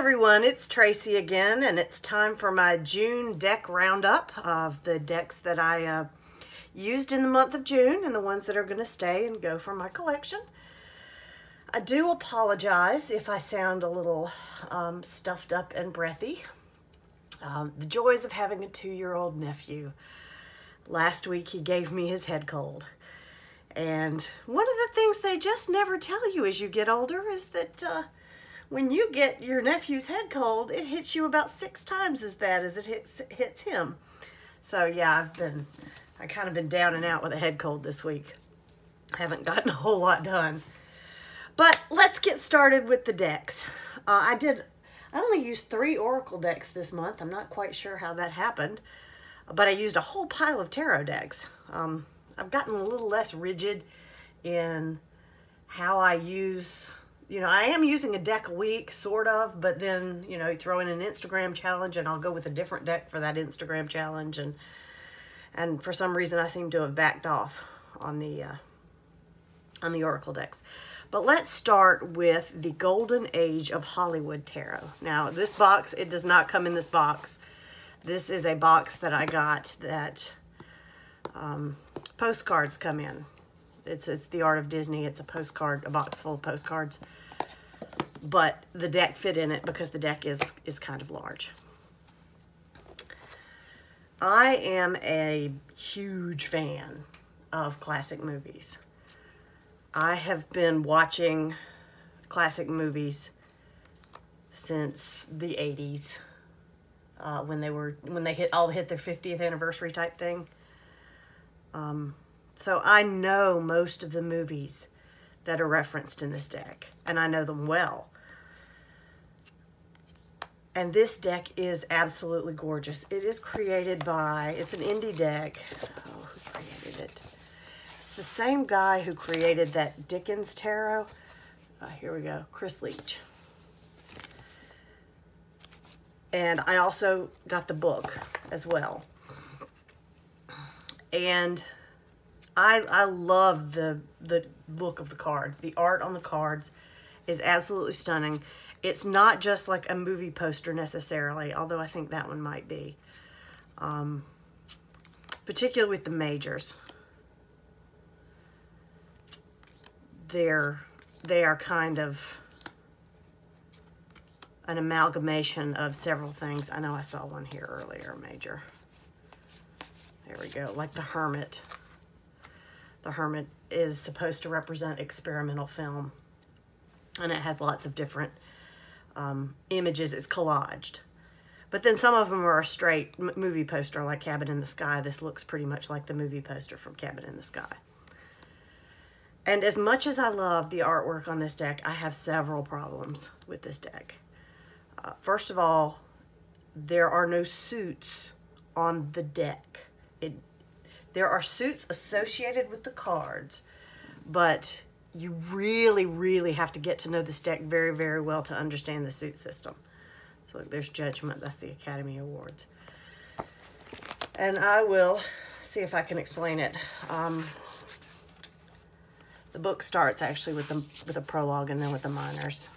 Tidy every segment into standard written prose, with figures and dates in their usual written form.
everyone, it's Tracy again, and it's time for my June deck roundup of the decks that I used in the month of June and the ones that are going to stay and go for my collection. I do apologize if I sound a little stuffed up and breathy. The joys of having a 2-year-old nephew. Last week he gave me his head cold. And one of the things they just never tell you as you get older is that when you get your nephew's head cold, it hits you about 6 times as bad as it hits him. So yeah, I kind of been down and out with a head cold this week. I haven't gotten a whole lot done. But let's get started with the decks. I only used 3 Oracle decks this month. I'm not quite sure how that happened, but I used a whole pile of tarot decks. I've gotten a little less rigid in how I use, I am using a deck a week, sort of, but then, you throw in an Instagram challenge and I'll go with a different deck for that Instagram challenge. And for some reason I seem to have backed off on the Oracle decks. But let's start with the Golden Age of Hollywood Tarot. Now this box, it does not come in this box. This is a box that I got that postcards come in. It's the Art of Disney. It's a box full of postcards. But the deck fit in it because the deck is kind of large. I am a huge fan of classic movies. I have been watching classic movies since the 80s, when they all hit their 50th anniversary type thing. So I know most of the movies that are referenced in this deck, and I know them well. And this deck is absolutely gorgeous. It is created by, it's an indie deck. Oh, who created it? It's the same guy who created that Dickens Tarot. Here we go, Chris Leach. And I also got the book as well. And I love the look of the cards. The art on the cards is absolutely stunning. It's not just like a movie poster necessarily, although I think that one might be. Particularly with the majors. They are kind of an amalgamation of several things. I know I saw one here earlier, major. There we go, like the Hermit. The Hermit is supposed to represent experimental film, and it has lots of different images. It's collaged. But then some of them are a straight movie poster, like Cabin in the Sky. This looks pretty much like the movie poster from Cabin in the Sky. And as much as I love the artwork on this deck, I have several problems with this deck. First of all, there are no suits on the deck. There are suits associated with the cards, but you really, really have to get to know this deck very, very well to understand the suit system. So look, there's Judgment. That's the Academy Awards. And I will see if I can explain it. The book starts actually with a prologue and then with the minors.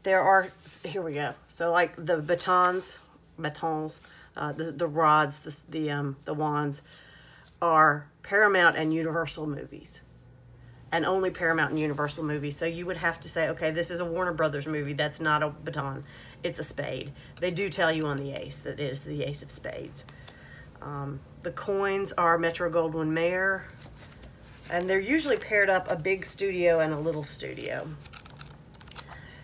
There are, here we go. So like the batons, the rods, the wands are Paramount and Universal movies. And only Paramount and Universal movies. So you would have to say, okay, this is a Warner Brothers movie. That's not a baton. It's a spade. They do tell you on the ace that it is the Ace of Spades. The coins are Metro Goldwyn Mayer. And they're usually paired up a big studio and a little studio.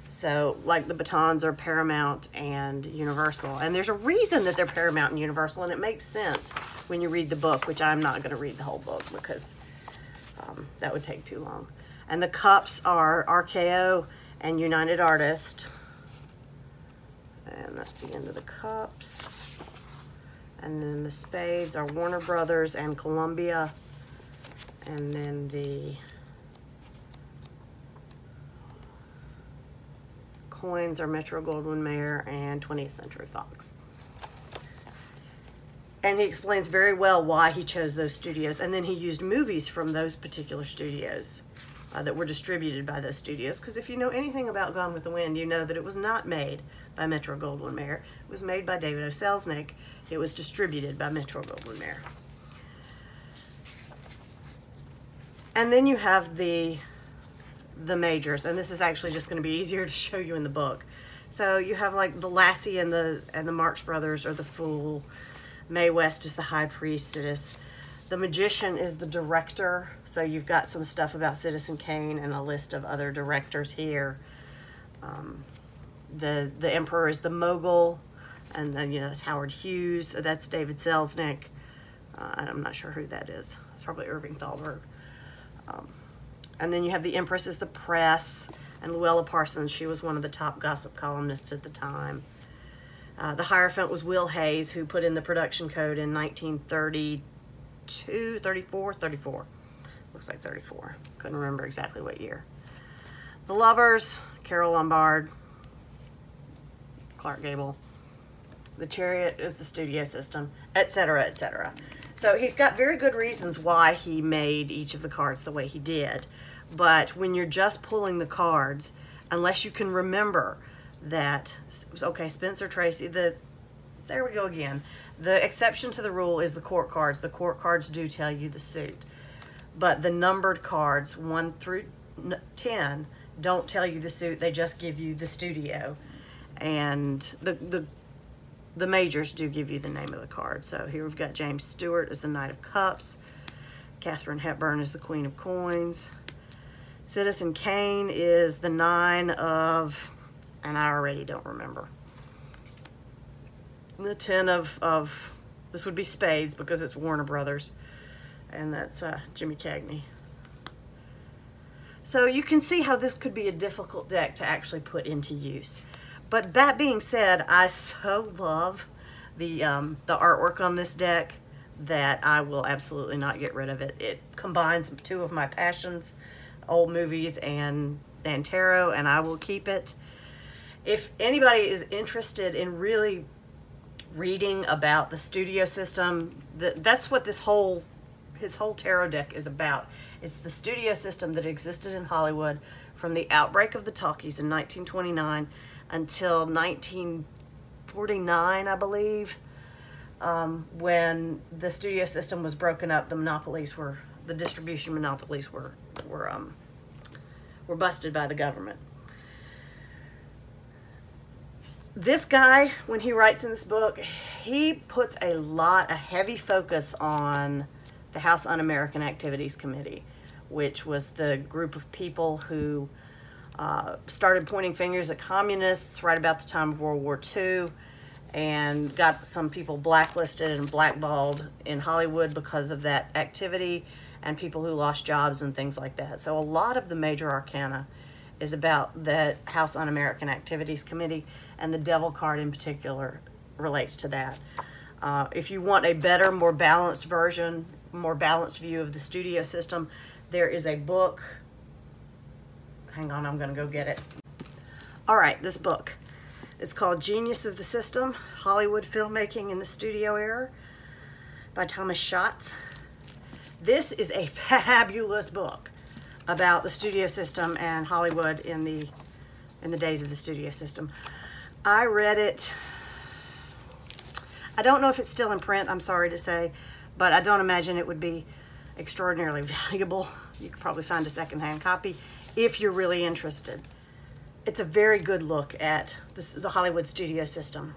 So, like the batons are Paramount and Universal. And there's a reason that they're Paramount and Universal, and it makes sense when you read the book, which I'm not going to read the whole book because that would take too long. And the cups are RKO and United Artists. And that's the end of the cups. And then the spades are Warner Brothers and Columbia. And then the coins are Metro Goldwyn Mayer and 20th Century Fox. And he explains very well why he chose those studios. And then he used movies from those particular studios that were distributed by those studios. Because if you know anything about Gone with the Wind, you know that it was not made by Metro-Goldwyn-Mayer. It was made by David O. Selznick. It was distributed by Metro-Goldwyn-Mayer. And then you have the majors, and this is actually just going to be easier to show you in the book. So you have like the Lassie and the Marx Brothers are the Fool. Mae West is the High Priestess. The Magician is the director. So you've got some stuff about Citizen Kane and a list of other directors here. The Emperor is the Mogul, and then it's Howard Hughes. So that's David Selznick. I'm not sure who that is. It's probably Irving Thalberg. And then you have the Empress is the Press, and Luella Parsons, she was one of the top gossip columnists at the time. The Hierophant was Will Hayes, who put in the production code in 1932, 34. Looks like 34. Couldn't remember exactly what year. The Lovers, Carol Lombard, Clark Gable. The Chariot is the studio system, etc., etc. So he's got very good reasons why he made each of the cards the way he did. But when you're just pulling the cards, unless you can remember that, okay, Spencer Tracy, there we go again. The exception to the rule is the court cards. The court cards do tell you the suit. But the numbered cards, 1 through 10, don't tell you the suit. They just give you the studio. And the majors do give you the name of the card. So here we've got James Stewart as the Knight of Cups. Katharine Hepburn is the Queen of Coins. Citizen Kane is the 9 of, and I already don't remember. The 10 of this would be Spades because it's Warner Brothers. And that's Jimmy Cagney. So you can see how this could be a difficult deck to actually put into use. But that being said, I so love the artwork on this deck that I will absolutely not get rid of it. It combines two of my passions, old movies and tarot, and I will keep it. If anybody is interested in really reading about the studio system, that's what his whole tarot deck is about. It's the studio system that existed in Hollywood from the outbreak of the talkies in 1929 until 1949, I believe, when the studio system was broken up. The distribution monopolies were busted by the government. This guy, when he writes in this book, he puts a heavy focus on the House Un-American Activities Committee, which was the group of people who started pointing fingers at communists right about the time of World War II and got some people blacklisted and blackballed in Hollywood because of that activity, and people who lost jobs and things like that. So a lot of the major arcana is about the House Un-American Activities Committee, and the Devil card in particular relates to that. If you want a better, more balanced version, more balanced view of the studio system, there is a book. Hang on, I'm going to go get it. All right, this book. It's called Genius of the System, Hollywood Filmmaking in the Studio Era by Thomas Schatz. This is a fabulous book about the studio system and Hollywood in the days of the studio system. I read it. I don't know if it's still in print, I'm sorry to say, but I don't imagine it would be extraordinarily valuable. You could probably find a secondhand copy if you're really interested. It's a very good look at the Hollywood studio system.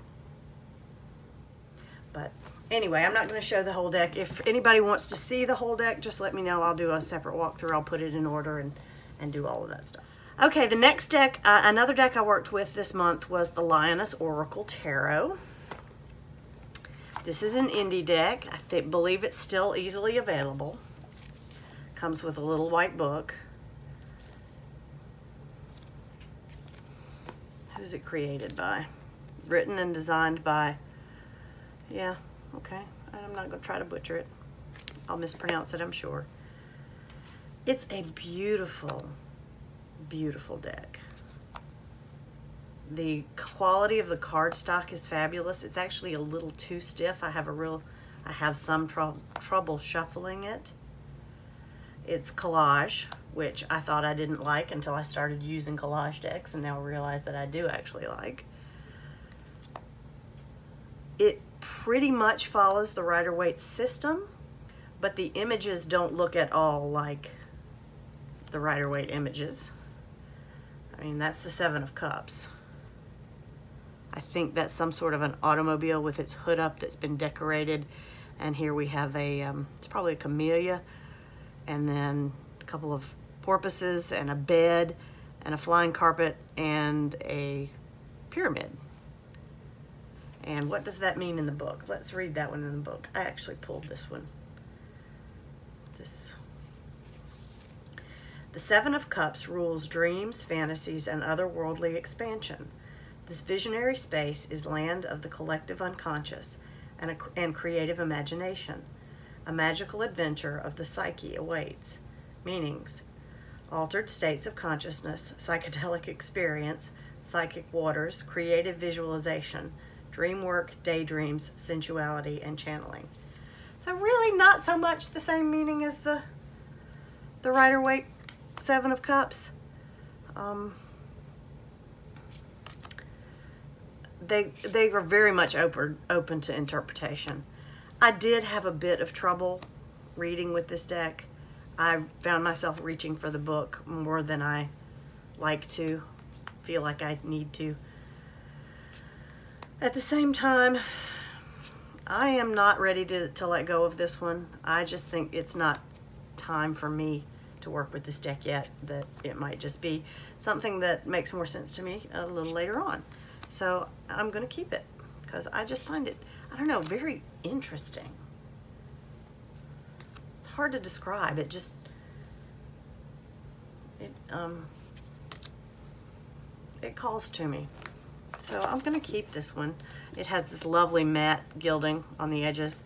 But anyway, I'm not going to show the whole deck. If anybody wants to see the whole deck, just let me know. I'll do a separate walkthrough. I'll put it in order and do all of that stuff. Okay, the next deck, another deck I worked with this month was the Lioness Oracle Tarot. This is an indie deck. I believe it's still easily available. Comes with a little white book. Who's it created by? Written and designed by, yeah, okay. I'm not going to try to butcher it. I'll mispronounce it, I'm sure. It's a beautiful, beautiful deck. The quality of the cardstock is fabulous. It's actually a little too stiff. I have some trouble shuffling it. It's collage, which I thought I didn't like until I started using collage decks, and now realize that I do actually like. It pretty much follows the Rider-Waite system, but the images don't look at all like the Rider-Waite images. I mean, that's the Seven of Cups. I think that's some sort of an automobile with its hood up that's been decorated. And here we have a, it's probably a camellia, and then a couple of porpoises and a bed and a flying carpet and a pyramid. And what does that mean in the book? Let's read that one in the book. I actually pulled this one. The Seven of Cups rules dreams, fantasies, and otherworldly expansion. This visionary space is land of the collective unconscious and creative imagination. A magical adventure of the psyche awaits. Meanings: altered states of consciousness, psychedelic experience, psychic waters, creative visualization, dream work, daydreams, sensuality, and channeling. So really not so much the same meaning as the Rider-Waite Seven of Cups. They are very much open to interpretation. I did have a bit of trouble reading with this deck. I found myself reaching for the book more than I like to, feel like I need to. At the same time, I am not ready to let go of this one. I just think it's not time for me to work with this deck yet, that it might just be something that makes more sense to me a little later on. So I'm going to keep it because I just find it, I don't know, very interesting. It's hard to describe. It just, it calls to me. So I'm going to keep this one. It has this lovely matte gilding on the edges,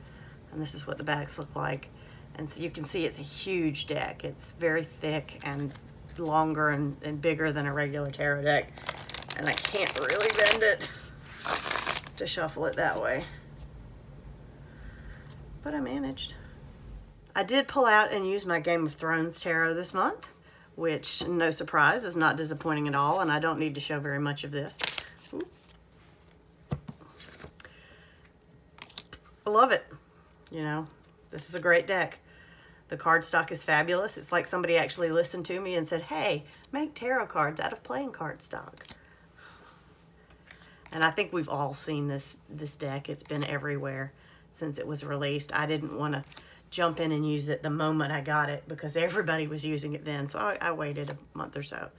and this is what the backs look like. And so you can see it's a huge deck. It's very thick and longer and bigger than a regular tarot deck. And I can't really bend it to shuffle it that way. But I managed. I did pull out and use my Game of Thrones tarot this month, which, no surprise, is not disappointing at all, and I don't need to show very much of this. Ooh. I love it. You know, this is a great deck. The cardstock is fabulous. It's like somebody actually listened to me and said, hey, make tarot cards out of playing cardstock. And I think we've all seen this deck. It's been everywhere since it was released. I didn't want to jump in and use it the moment I got it because everybody was using it then. So I waited a month or so.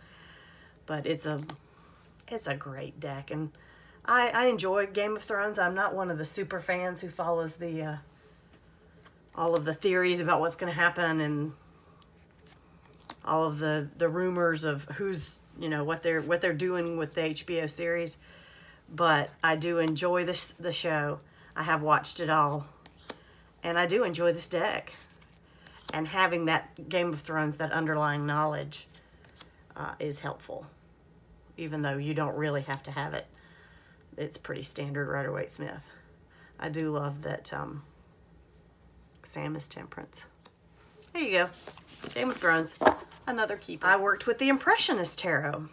But it's a great deck. And I enjoy Game of Thrones. I'm not one of the super fans who follows the all of the theories about what's going to happen and all of the rumors of who's, you know, what they're doing with the HBO series. But I do enjoy the show. I have watched it all. And I do enjoy this deck. And having that Game of Thrones, that underlying knowledge, is helpful. Even though you don't really have to have it. It's pretty standard Rider-Waite-Smith. I do love that Sam is Temperance. There you go. Game of Thrones. Another keeper. I worked with the Impressionist Tarot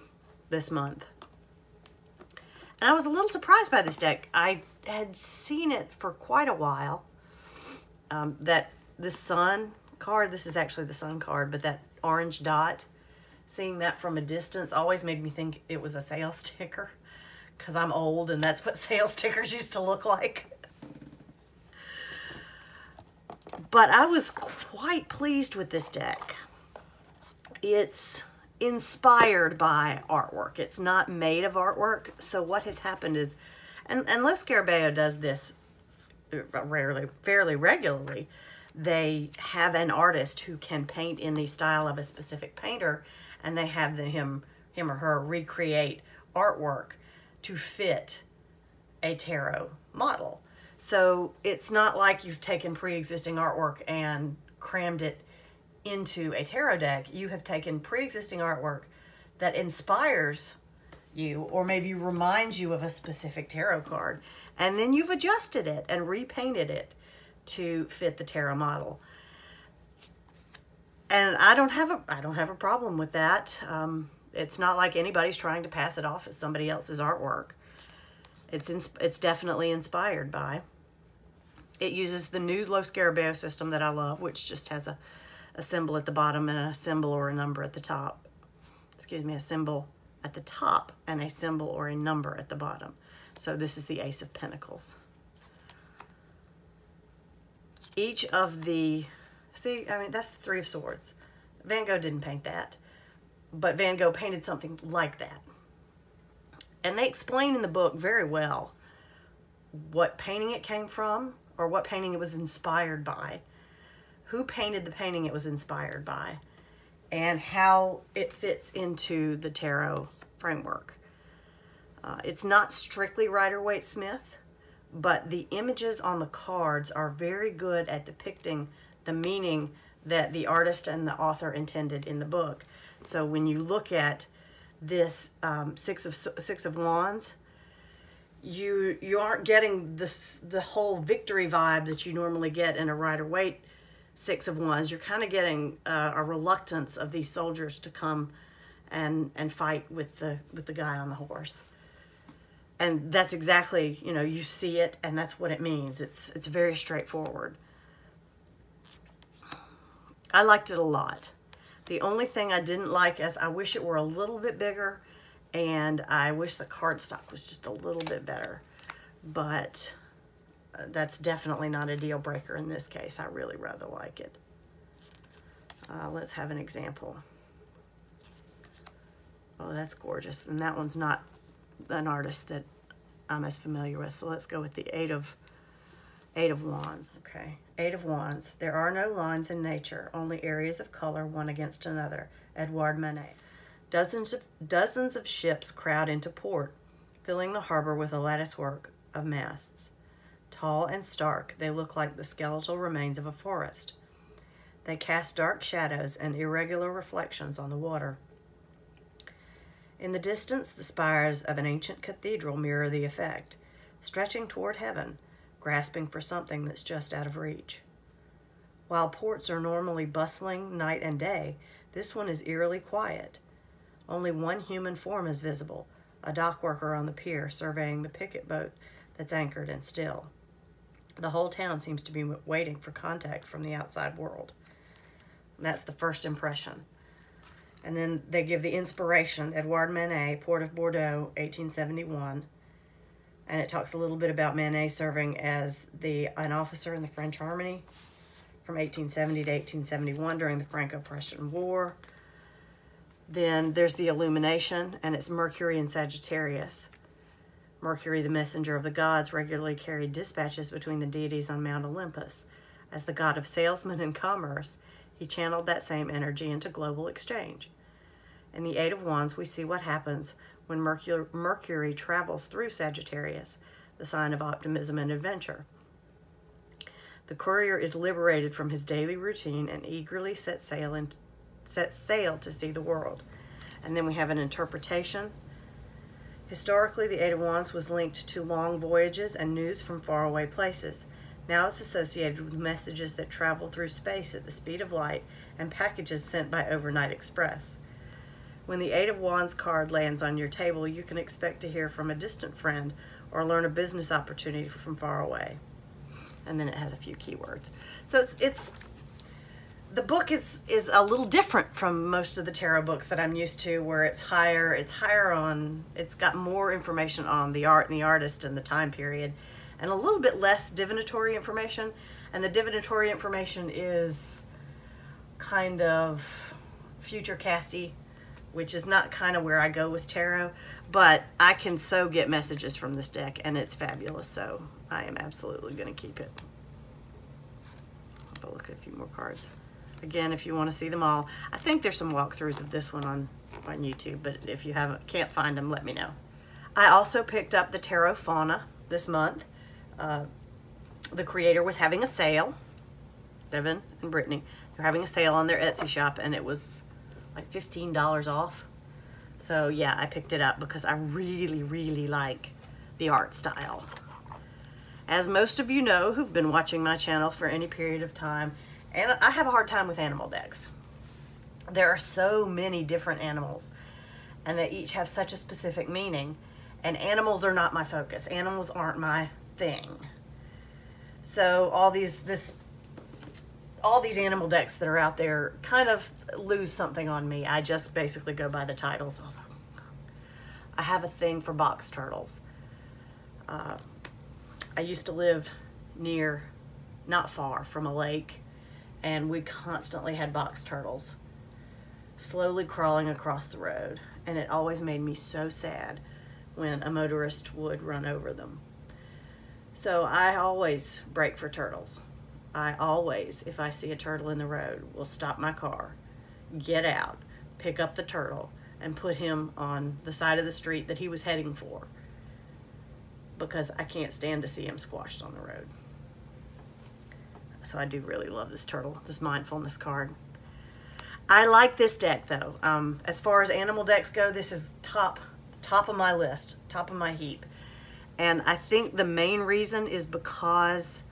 this month. And I was a little surprised by this deck. I had seen it for quite a while. That the sun card, this is actually the sun card, but that orange dot, seeing that from a distance always made me think it was a sale sticker. Because I'm old and that's what sale stickers used to look like. But I was quite pleased with this deck. It's inspired by artwork. It's not made of artwork. So what has happened is, and Lo Scarabeo does this fairly regularly. They have an artist who can paint in the style of a specific painter, and they have him or her recreate artwork to fit a tarot model. So it's not like you've taken pre-existing artwork and crammed it into a tarot deck. You have taken pre-existing artwork that inspires you or maybe reminds you of a specific tarot card, and then you've adjusted it and repainted it to fit the tarot model. And I don't have a problem with that. It's not like anybody's trying to pass it off as somebody else's artwork. It's definitely inspired by. It uses the new Lo Scarabeo system that I love, which just has a symbol at the bottom and a symbol or a number at the top. Excuse me, a symbol at the top and a symbol or a number at the bottom. So this is the Ace of Pentacles. Each of the, see, I mean, that's the Three of Swords. Van Gogh didn't paint that, but Van Gogh painted something like that. And they explain in the book very well what painting it came from, or what painting it was inspired by, who painted the painting it was inspired by, and how it fits into the tarot framework. It's not strictly Rider-Waite-Smith, but the images on the cards are very good at depicting the meaning that the artist and the author intended in the book. So when you look at this Six of Wands, you aren't getting the whole victory vibe that you normally get in a Rider-Waite Six of Wands. You're kind of getting a reluctance of these soldiers to come and fight with the guy on the horse. And that's exactly, you know, you see it and that's what it means. It's very straightforward. I liked it a lot. The only thing I didn't like is I wish it were a little bit bigger, and I wish the cardstock was just a little bit better. But that's definitely not a deal breaker in this case. I really rather like it. Let's have an example. Oh, that's gorgeous. And that one's not an artist that I'm as familiar with. So let's go with the Eight of Wands. Okay, Eight of Wands. There are no lines in nature, only areas of color one against another. Edouard Manet. Dozens of ships crowd into port, filling the harbor with a latticework of masts. Tall and stark, they look like the skeletal remains of a forest. They cast dark shadows and irregular reflections on the water. In the distance, the spires of an ancient cathedral mirror the effect, stretching toward heaven, grasping for something that's just out of reach. While ports are normally bustling night and day, this one is eerily quiet. Only one human form is visible, a dock worker on the pier surveying the picket boat that's anchored and still. The whole town seems to be waiting for contact from the outside world. That's the first impression. And then they give the inspiration, Edouard Manet, Port of Bordeaux, 1871. And it talks a little bit about Manet serving as an officer in the French Army from 1870 to 1871 during the Franco-Prussian War. Then there's the illumination, and it's Mercury and Sagittarius. Mercury, the messenger of the gods, regularly carried dispatches between the deities on Mount Olympus. As the god of salesmen and commerce, he channeled that same energy into global exchange. In the Eight of Wands, we see what happens when Mercury travels through Sagittarius, the sign of optimism and adventure. The courier is liberated from his daily routine and eagerly sets sail to see the world. And then we have an interpretation. Historically, the Eight of Wands was linked to long voyages and news from faraway places. Now it's associated with messages that travel through space at the speed of light and packages sent by overnight express. When the Eight of Wands card lands on your table, you can expect to hear from a distant friend or learn a business opportunity from far away. And then it has a few keywords. So the book is a little different from most of the tarot books that I'm used to, where it's got more information on the art and the artist and the time period, and a little bit less divinatory information. And the divinatory information is kind of future casty, which is not kind of where I go with tarot, but I can so get messages from this deck, and it's fabulous, so I am absolutely going to keep it. I'll look at a few more cards. Again, if you want to see them all, I think there's some walkthroughs of this one on YouTube, but if you can't find them, let me know. I also picked up the Terra Fauna this month. The creator was having a sale, Devin and Brittany. They're having a sale on their Etsy shop, and it was like $15 off. So yeah, I picked it up because I really, really like the art style. As most of you know who've been watching my channel for any period of time, and I have a hard time with animal decks. there are so many different animals, and they each have such a specific meaning, and animals are not my focus. Animals aren't my thing. So all these animal decks that are out there kind of lose something on me. I just basically go by the titles. I have a thing for box turtles. I used to live near, not far from a lake, and we constantly had box turtles slowly crawling across the road, and it always made me so sad when a motorist would run over them. So I always break for turtles. I always, if I see a turtle in the road, will stop my car, get out, pick up the turtle, and put him on the side of the street that he was heading for, because I can't stand to see him squashed on the road. So I do really love this turtle, this mindfulness card. I like this deck though. As far as animal decks go, this is top of my list, top of my heap. And I think the main reason is because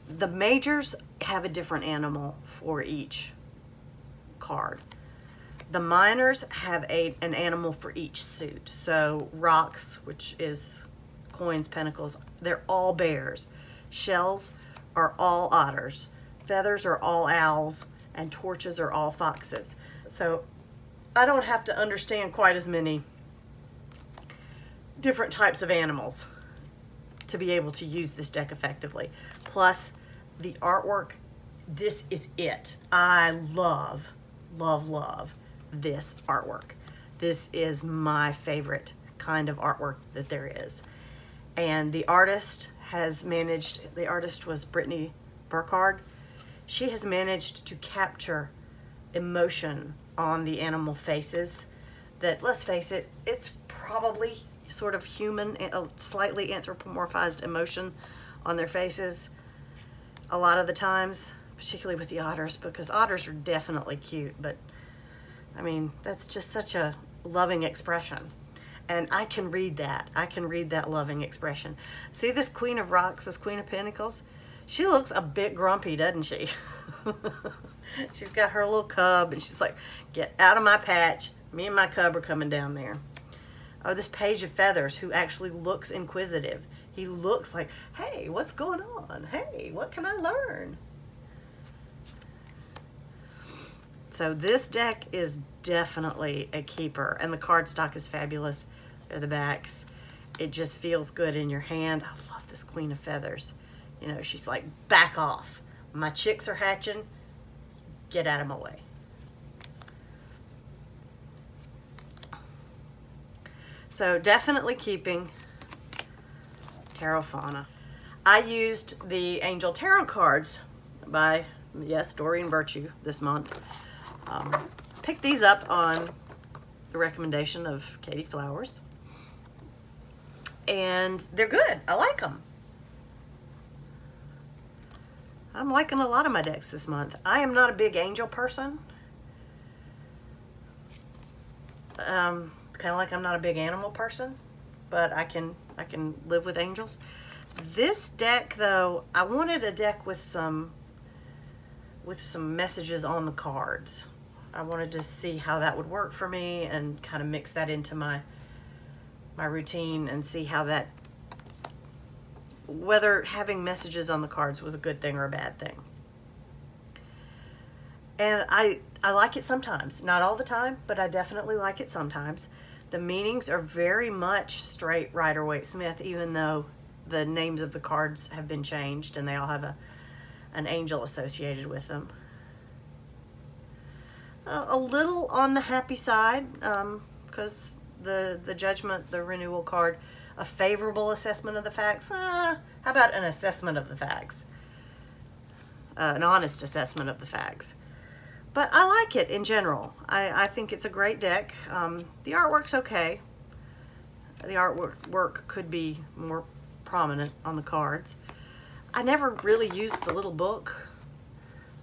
the majors have a different animal for each card. The minors have an animal for each suit. So rocks, which is coins, pentacles, they're all bears. Shells are all otters. Feathers are all owls. And torches are all foxes. So I don't have to understand quite as many different types of animals to be able to use this deck effectively. Plus the artwork, this is it. I love, love, love this artwork. This is my favorite kind of artwork that there is. And the artist has managed, the artist was Brittany Burkhardt. She has managed to capture emotion on the animal faces that, let's face it, it's probably sort of human, a slightly anthropomorphized emotion on their faces a lot of the times, particularly with the otters, because otters are definitely cute, but I mean, that's just such a loving expression. And I can read that. I can read that loving expression. See this Queen of Rocks, this Queen of Pentacles? She looks a bit grumpy, doesn't she? She's got her little cub, and she's like, get out of my patch. Me and my cub are coming down there. Oh, this Page of Feathers, who actually looks inquisitive. He looks like, hey, what's going on? Hey, what can I learn? So this deck is definitely a keeper, and the cardstock is fabulous. They're the backs. It just feels good in your hand. I love this Queen of Feathers. You know, she's like, back off. My chicks are hatching. Get out of my way. So definitely keeping Terra Fauna. I used the Angel Tarot cards by, yes, Dorian Virtue this month. Picked these up on the recommendation of Katie Flowers. And they're good. I like them. I'm liking a lot of my decks this month. I am not a big angel person. Kind of like I'm not a big animal person, but I can live with angels. This deck though, I wanted a deck with some messages on the cards. I wanted to see how that would work for me and kind of mix that into my routine and see how that, whether having messages on the cards was a good thing or a bad thing. And I like it sometimes, not all the time, but I definitely like it sometimes. The meanings are very much straight Rider-Waite-Smith, even though the names of the cards have been changed and they all have an angel associated with them. A little on the happy side, because the judgment, the renewal card, a favorable assessment of the facts. How about an assessment of the facts? An honest assessment of the facts. But I like it in general. I think it's a great deck. The artwork's okay. The artwork could be more prominent on the cards. I never really used the little book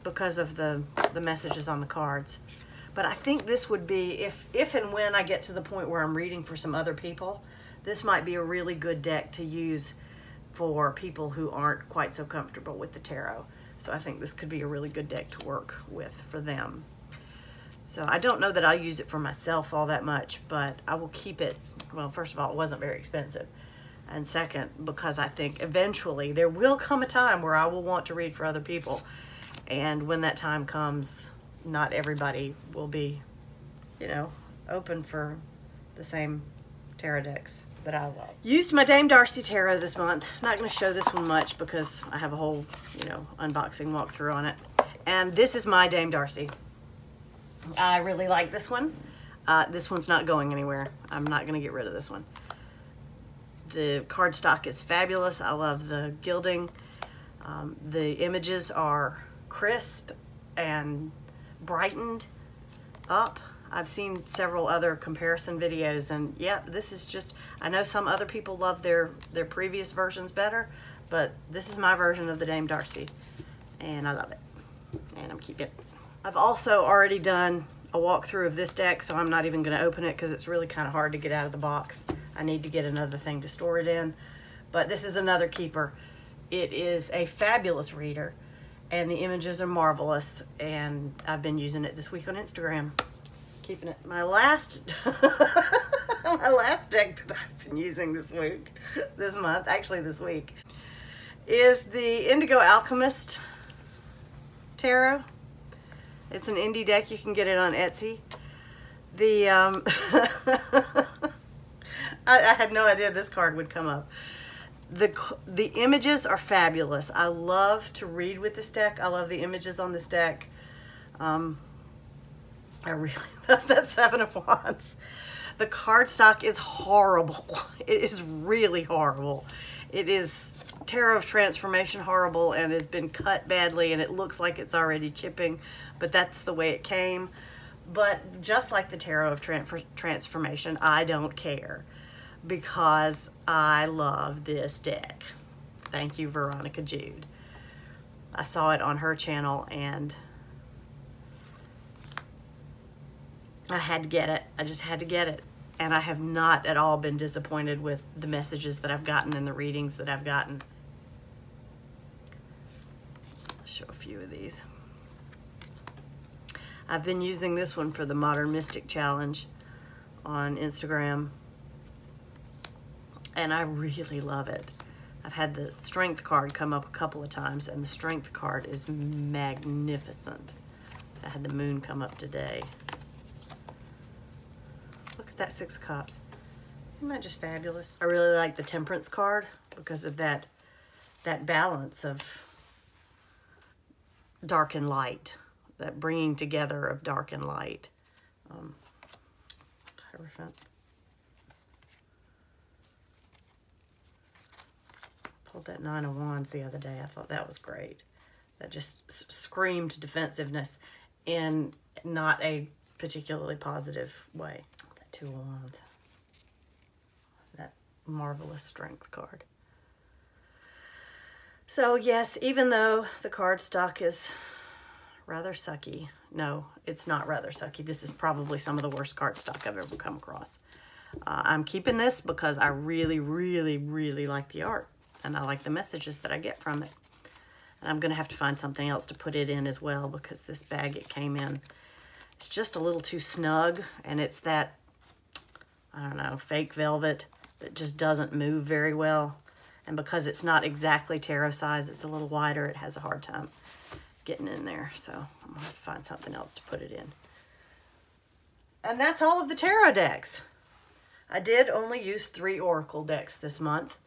because of the messages on the cards. But I think this would be, if and when I get to the point where I'm reading for some other people, this might be a really good deck to use for people who aren't quite so comfortable with the tarot. So I think this could be a really good deck to work with for them. So I don't know that I'll use it for myself all that much, but I will keep it. Well, first of all, it wasn't very expensive. And second, because I think eventually there will come a time where I will want to read for other people. And when that time comes, not everybody will be, you know, open for the same tarot decks that I love. Used my Dame Darcy tarot this month. Not going to show this one much because I have a whole, you know, unboxing walkthrough on it. And this is my Dame Darcy. I really like this one. This one's not going anywhere. I'm not going to get rid of this one. The cardstock is fabulous. I love the gilding. The images are crisp and brightened up. I've seen several other comparison videos, and yeah, this is just, I know some other people love their previous versions better, but this is my version of the Dame Darcy, and I love it, and I'm keeping it. I've also already done a walkthrough of this deck, so I'm not even going to open it because it's really kind of hard to get out of the box. I need to get another thing to store it in, but this is another keeper. It is a fabulous reader, and the images are marvelous, and I've been using it this week on Instagram. Keeping it. My last my last deck that I've been using this month, actually this week, is the Indigo Alchemist Tarot. It's an indie deck. You can get it on Etsy. The I had no idea this card would come up. The images are fabulous. I love to read with this deck. I love the images on this deck. I really love that Seven of Wands. The cardstock is horrible. It is really horrible. It is Tarot of Transformation horrible and has been cut badly, and it looks like it's already chipping, but that's the way it came. But just like the Tarot of Transformation, I don't care because I love this deck. Thank you, Veronica Jude. I saw it on her channel and I had to get it. I just had to get it. And I have not at all been disappointed with the messages that I've gotten and the readings that I've gotten. I'll show a few of these. I've been using this one for the Modern Mystic Challenge on Instagram, and I really love it. I've had the Strength card come up a couple of times, and the Strength card is magnificent. I had the Moon come up today. Look at that Six of Cups. Isn't that just fabulous? I really like the Temperance card because of that balance of dark and light, that bringing together of dark and light. Hierophant. Pulled that Nine of Wands the other day. I thought that was great. That just screamed defensiveness in not a particularly positive way. That Two of Wands. That marvelous Strength card. So yes, even though the cardstock is rather sucky. No, it's not rather sucky. This is probably some of the worst cardstock I've ever come across. I'm keeping this because I really, really, really like the art. And I like the messages that I get from it. And I'm going to have to find something else to put it in as well because this bag it came in, it's just a little too snug. And it's that, I don't know, fake velvet that just doesn't move very well. And because it's not exactly tarot size, it's a little wider, it has a hard time getting in there. So I'm going to have to find something else to put it in. And that's all of the tarot decks. I did only use 3 oracle decks this month.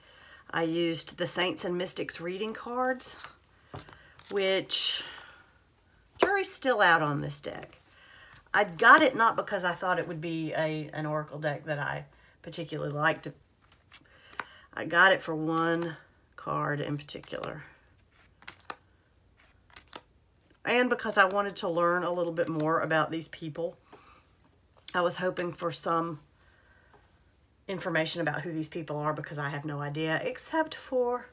I used the Saints and Mystics reading cards, which jury's still out on this deck. I got it not because I thought it would be an oracle deck that I particularly liked. I got it for one card in particular. And because I wanted to learn a little bit more about these people. I was hoping for some information about who these people are because I have no idea, except for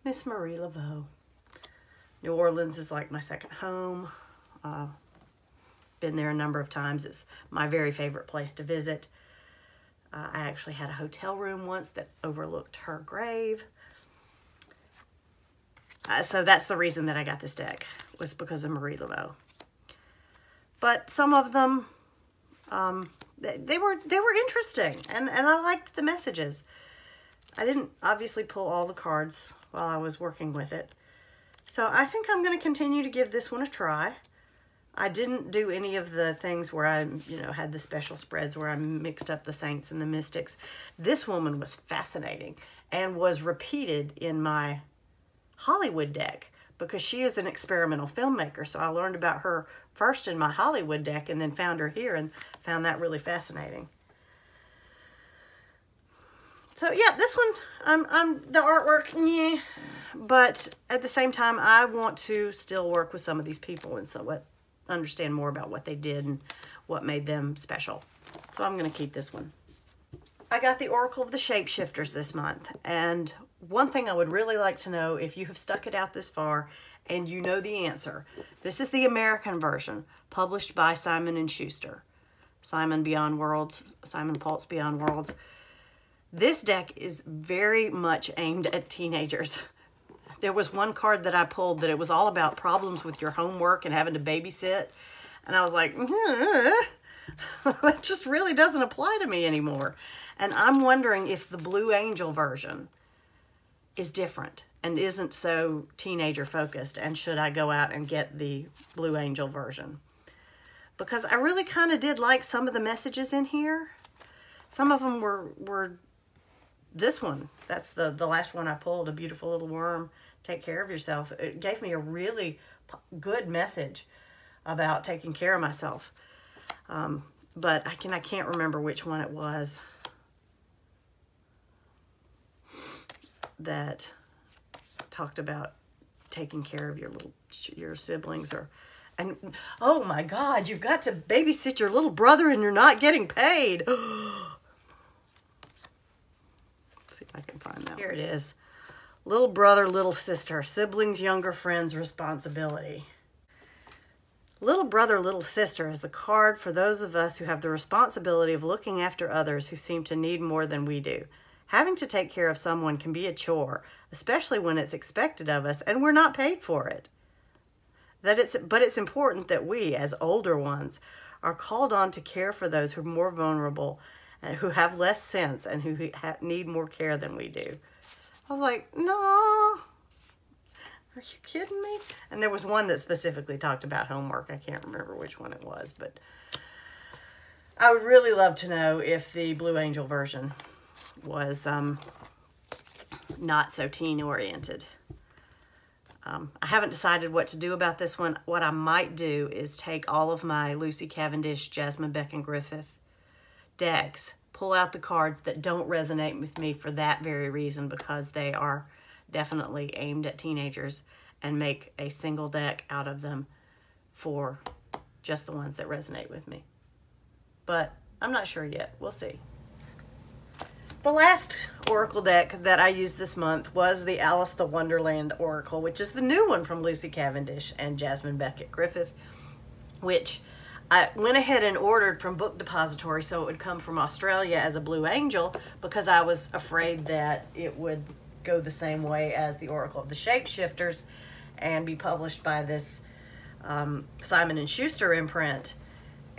Miss Marie Laveau. New Orleans is like my second home. Been there a number of times. It's my very favorite place to visit. I actually had a hotel room once that overlooked her grave. So that's the reason that I got this deck, was because of Marie Laveau. but some of them, they were interesting, and I liked the messages. I didn't obviously pull all the cards while I was working with it. So I think I'm going to continue to give this one a try. I didn't do any of the things where I, had the special spreads where I mixed up the saints and the mystics. This woman was fascinating and was repeated in my Hollywood deck because she is an experimental filmmaker. So I learned about her first in my Hollywood deck and then found her here and found that really fascinating. So yeah, this one, I'm the artwork, yeah, but at the same time, I want to still work with some of these people and understand more about what they did and what made them special. So I'm going to keep this one. I got the Oracle of the Shapeshifters this month, and one thing I would really like to know, if you have stuck it out this far and you know the answer, this is the American version, published by Simon & Schuster. Simon Pault's Beyond Worlds. This deck is very much aimed at teenagers. There was one card that I pulled that it was all about problems with your homework and having to babysit. And I was like, that just really doesn't apply to me anymore. And I'm wondering if the Blue Angel version is different and isn't so teenager focused. And should I go out and get the Blue Angel version? Because I really kind of did like some of the messages in here. Some of them were this one. That's the last one I pulled, A Beautiful Little Worm, Take Care of Yourself. It gave me a really good message about taking care of myself. But I can't remember which one it was that talked about taking care of your siblings and oh my God, you've got to babysit your little brother and you're not getting paid. See if I can find that. Here it is. Little brother, little sister, siblings, younger friends, responsibility. Little brother, little sister is the card for those of us who have the responsibility of looking after others who seem to need more than we do. Having to take care of someone can be a chore, especially when it's expected of us and we're not paid for it. But it's important that we, as older ones, are called on to care for those who are more vulnerable and who have less sense and who need more care than we do. I was like, no, are you kidding me? And there was one that specifically talked about homework. I can't remember which one it was, but I would really love to know if the Blue Angel version was not so teen-oriented. I haven't decided what to do about this one. What I might do is take all of my Lucy Cavendish, Jasmine Beck, Griffith decks, pull out the cards that don't resonate with me for that very reason, because they are definitely aimed at teenagers, and make a single deck out of them for just the ones that resonate with me. But I'm not sure yet. We'll see. The last Oracle deck that I used this month was the Alice the Wonderland Oracle, which is the new one from Lucy Cavendish and Jasmine Beckett Griffith, which I went ahead and ordered from Book Depository so it would come from Australia as a Blue Angel, because I was afraid that it would go the same way as the Oracle of the Shapeshifters and be published by this Simon & Schuster imprint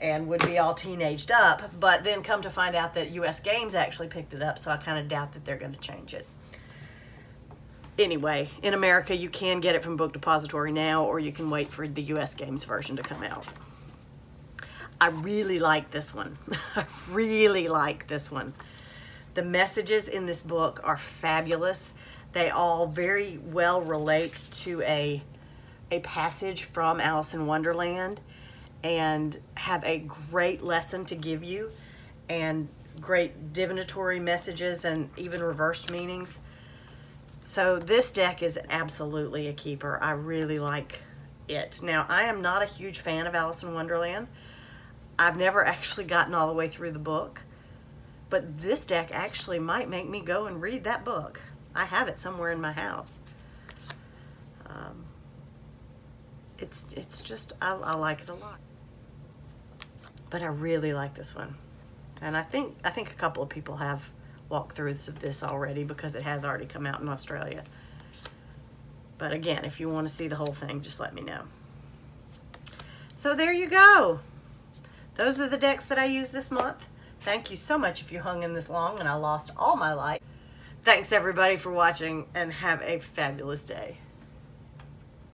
and would be all teenaged up, but then come to find out that US Games actually picked it up, so I kind of doubt that they're going to change it. Anyway, in America you can get it from Book Depository now, or you can wait for the US Games version to come out. I really like this one. I really like this one. The messages in this book are fabulous. They all very well relate to a passage from Alice in Wonderland, and have a great lesson to give you, and great divinatory messages and even reversed meanings. So this deck is absolutely a keeper. I really like it. Now, I am not a huge fan of Alice in Wonderland. I've never actually gotten all the way through the book, but this deck actually might make me go and read that book. I have it somewhere in my house. It's just, I like it a lot. But I really like this one. And I think a couple of people have walked through this already, because it has already come out in Australia. But again, if you want to see the whole thing, just let me know. So there you go. Those are the decks that I used this month. Thank you so much if you hung in this long and I lost all my light. Thanks everybody for watching and have a fabulous day.